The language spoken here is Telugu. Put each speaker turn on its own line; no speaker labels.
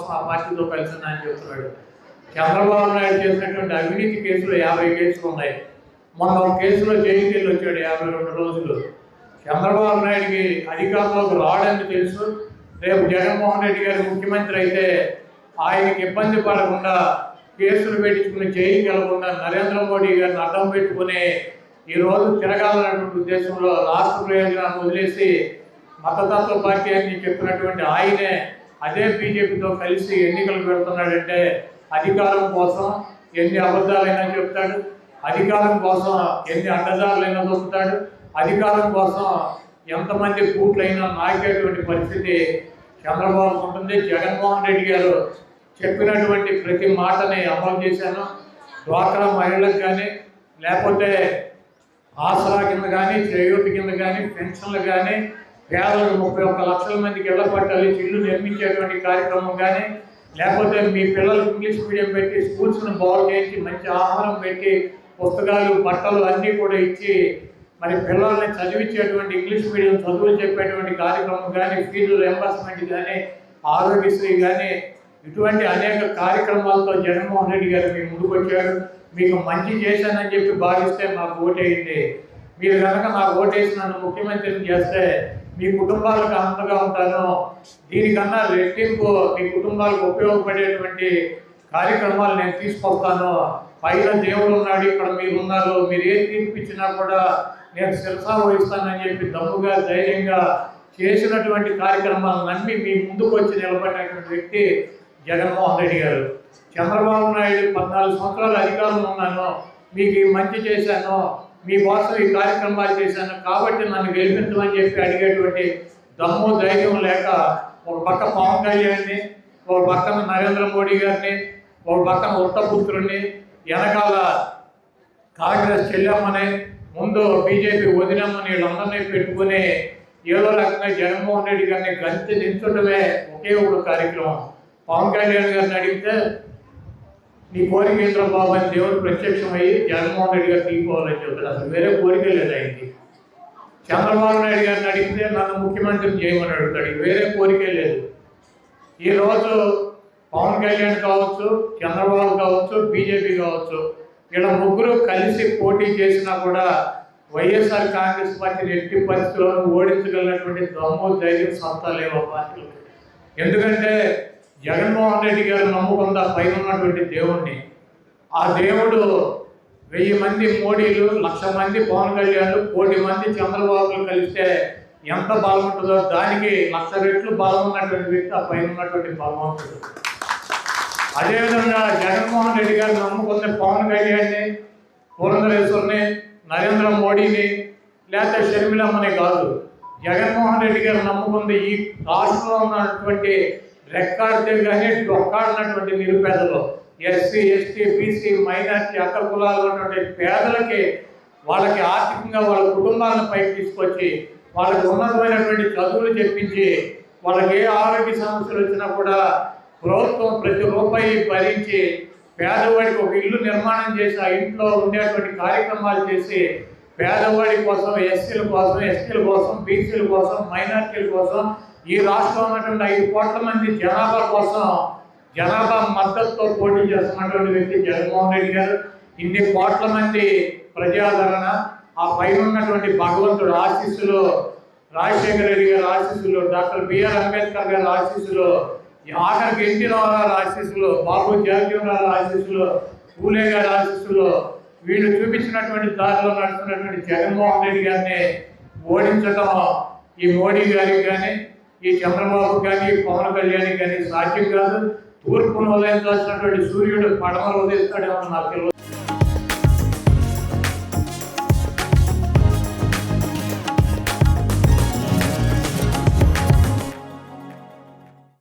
కోసం ఆ పార్టీతో కలిసి అని చెప్తున్నాడు. చంద్రబాబు నాయుడు చేసినటువంటి అవినీతి కేసులు 50 కేసులు ఉన్నాయి. మొన్న ఒక కేసులో జైలుకి వెళ్ళి వచ్చాడు 52 రోజులు. చంద్రబాబు నాయుడికి అధికారంలోకి రావడానికి తెలుసు. రేపు జగన్మోహన్ రెడ్డి గారు ముఖ్యమంత్రి అయితే ఆయనకి ఇబ్బంది పడకుండా కేసులు పెట్టించుకుని జైలుకి వెళ్లకుండా నరేంద్ర మోడీ గారిని అడ్డం పెట్టుకుని ఈరోజు తిరగాలన్నటువంటి ఉద్దేశంలో రాష్ట్ర ప్రయోజనాన్ని వదిలేసి మతతత్వ పార్టీ అని చెప్పినటువంటి ఆయనే అదే బీజేపీతో కలిసి ఎన్నికలు పెడుతున్నాడంటే అధికారం కోసం ఎన్ని అబద్ధాలైనా చెప్తాడు, అధికారం కోసం ఎన్ని అడ్డదారులైనా దొరుకుతాడు, అధికారం కోసం ఎంతమంది కూట్లైనా నాకేటువంటి పరిస్థితి చంద్రబాబు ఉంటుంది. జగన్మోహన్ రెడ్డి గారు చెప్పినటువంటి ప్రతి మాటని అమలు చేశాను. డ్వాక్రా మహిళలకు కానీ లేకపోతే ఆసరా కింద కానీ చేయూత కింద కానీ పెన్షన్లు కానీ పేదలకు 31 లక్షల మందికి ఇళ్ల పట్టాలి ఇల్లు నిర్మించేటువంటి కార్యక్రమం కానీ లేకపోతే మీ పిల్లలకు ఇంగ్లీష్ మీడియం పెట్టి స్కూల్స్ను బాగు చేయించి మంచి ఆహారం పెట్టి పుస్తకాలు బట్టలు అన్నీ కూడా ఇచ్చి మరి పిల్లల్ని చదివించేటువంటి ఇంగ్లీష్ మీడియం చదువులు చెప్పేటువంటి కార్యక్రమం కానీ ఫీజు రియంబర్స్మెంట్ కానీ ఆరోగ్యశ్రీ కానీ ఇటువంటి అనేక కార్యక్రమాలతో జగన్మోహన్ రెడ్డి గారు మీ ముందుకు వచ్చారు. మీకు మంచి చేశానని చెప్పి భావిస్తే మాకు ఓటేయండి. మీరు కనుక నాకు ఓటేసి నన్ను ముఖ్యమంత్రిని చేస్తే మీ కుటుంబాలకు అంతగా ఉంటాను. దీనికన్నా రెట్టింపు మీ కుటుంబాలకు ఉపయోగపడేటువంటి కార్యక్రమాలు నేను తీసుకొస్తాను. పైన దేవుడు ఉన్నాడు, ఇక్కడ మీరు ఉన్నారు, మీరు ఏం తీర్పిచ్చినా కూడా నేను శిరసా వహిస్తానని చెప్పి దమ్ముగా ధైర్యంగా చేసినటువంటి కార్యక్రమాలను నమ్మి మీ ముందుకు వచ్చి నిలబడినటువంటి వ్యక్తి జగన్మోహన్ రెడ్డి గారు. చంద్రబాబు నాయుడు 14 సంవత్సరాలు అధికారంలో ఉన్నాను, మీకు మంచి చేశాను, మీకోసం ఈ కార్యక్రమాలు చేశాను కాబట్టి నన్ను గెలిపించమని చెప్పి అడిగేటువంటి దమ్ము ధైర్యం లేక ఒక పక్క పవన్ కళ్యాణ్ని, ఒక పక్కన నరేంద్ర మోడీ గారిని, ఒక పక్కన ఉత్తపుత్రుడిని, వెనకాల కాంగ్రెస్ చెల్లెమ్మని, ముందు బీజేపీ వదినమ్మని వీళ్ళందరినీ పెట్టుకుని ఏదో రకంగా జగన్మోహన్ రెడ్డి గారిని గంతి దించడమే ఒకే ఒక కార్యక్రమం. పవన్ కళ్యాణ్ గారిని అడిగితే నీ కోరిక ఏంద్ర బాబు అని దేవుడు ప్రత్యక్షమయ్యి జగన్మోహన్ రెడ్డి గారు తీసుకోవాలని చెప్తాడు. అసలు వేరే కోరిక లేదు ఆయనకి. చంద్రబాబు నాయుడు గారిని అడిగితే నన్ను ముఖ్యమంత్రిని చేయమని అడుగుతాడు, వేరే కోరికే లేదు. ఈరోజు పవన్ కళ్యాణ్ కావచ్చు, చంద్రబాబు కావచ్చు, బీజేపీ కావచ్చు, వీళ్ళ ముగ్గురు కలిసి పోటీ చేసినా కూడా వైఎస్ఆర్ కాంగ్రెస్ పార్టీని ఎట్టి పరిస్థితుల్లో ఓడించగలిగినటువంటి దమ్ము ధైర్యం సత్తా లేవు పార్టీలు. ఎందుకంటే జగన్మోహన్ రెడ్డి గారు నమ్ముకుందా పైన ఉన్నటువంటి దేవుణ్ణి. ఆ దేవుడు 1000 మంది మోడీలు, 1,00,000 మంది పవన్ కళ్యాణ్, 1 కోటి మంది చంద్రబాబులు కలిస్తే ఎంత బలం ఉంటుందో దానికి 1,00,000 రెట్లు బలం ఉన్నటువంటి వ్యక్తి ఆ పైన ఉన్నటువంటి బలవంతుడు. అదేవిధంగా జగన్మోహన్ రెడ్డి గారు నమ్ముకున్న పవన్ కళ్యాణ్ని, పురంధరేశ్వరిని, నరేంద్ర మోడీని లేకపోతే షర్మిలమ్మని కాదు, జగన్మోహన్ రెడ్డి గారు నమ్ముకుంది ఈ రాష్ట్రంలో ఉన్నటువంటి రెక్కాడితే కానీ డొక్కాడినటువంటి నిరుపేదలు, ఎస్సీ, ఎస్టీ, బీసీ, మైనార్టీ, అక్క కులాలు ఉన్నటువంటి పేదలకి వాళ్ళకి ఆర్థికంగా వాళ్ళ కుటుంబాలను పైకి తీసుకొచ్చి వాళ్ళకి ఉన్నతమైనటువంటి చదువులు చెప్పించి వాళ్ళకి ఏ ఆరోగ్య సమస్యలు వచ్చినా కూడా ప్రభుత్వం ప్రతి రూపాయి భరించి పేదవాడికి ఒక ఇల్లు నిర్మాణం చేసి ఆ ఇంట్లో ఉండేటువంటి కార్యక్రమాలు చేసి పేదవాడి కోసం, ఎస్సీల కోసం, ఎస్టీల కోసం, బీసీల కోసం, మైనార్టీల కోసం, ఈ రాష్ట్రంలో ఉన్నటువంటి 5 కోట్ల మంది జనాభా కోసం జనాభా మద్దతుతో పోటీ చేస్తున్నటువంటి వ్యక్తి జగన్మోహన్ రెడ్డి గారు. ఇన్ని కోట్ల మంది ప్రజాదరణ, ఆ పైన ఉన్నటువంటి భగవంతుడు ఆశీస్సులు, రాజశేఖర రెడ్డి గారి ఆశీస్సులు, డాక్టర్ బిఆర్ అంబేద్కర్ గారి ఆశీస్సులు, ఆఖరికి ఎన్టీ రామారావు ఆశీస్సులు, బాబు జగజీవనరావు ఆశీస్సులు, పూలే గారి ఆశీస్సులు, వీళ్ళు చూపించినటువంటి దారిలో నడుస్తున్నటువంటి జగన్మోహన్ రెడ్డి గారిని ఓడించడం ఈ మోడీ గారికి కానీ, ఈ చంద్రబాబు కానీ, పవన్ కళ్యాణ్ కానీ సాధ్యం కాదు. తూర్పును ఉదయించాల్సినటువంటి సూర్యుడు పడమలు ఉదయిస్తాడేమో నాకు తెలియదు.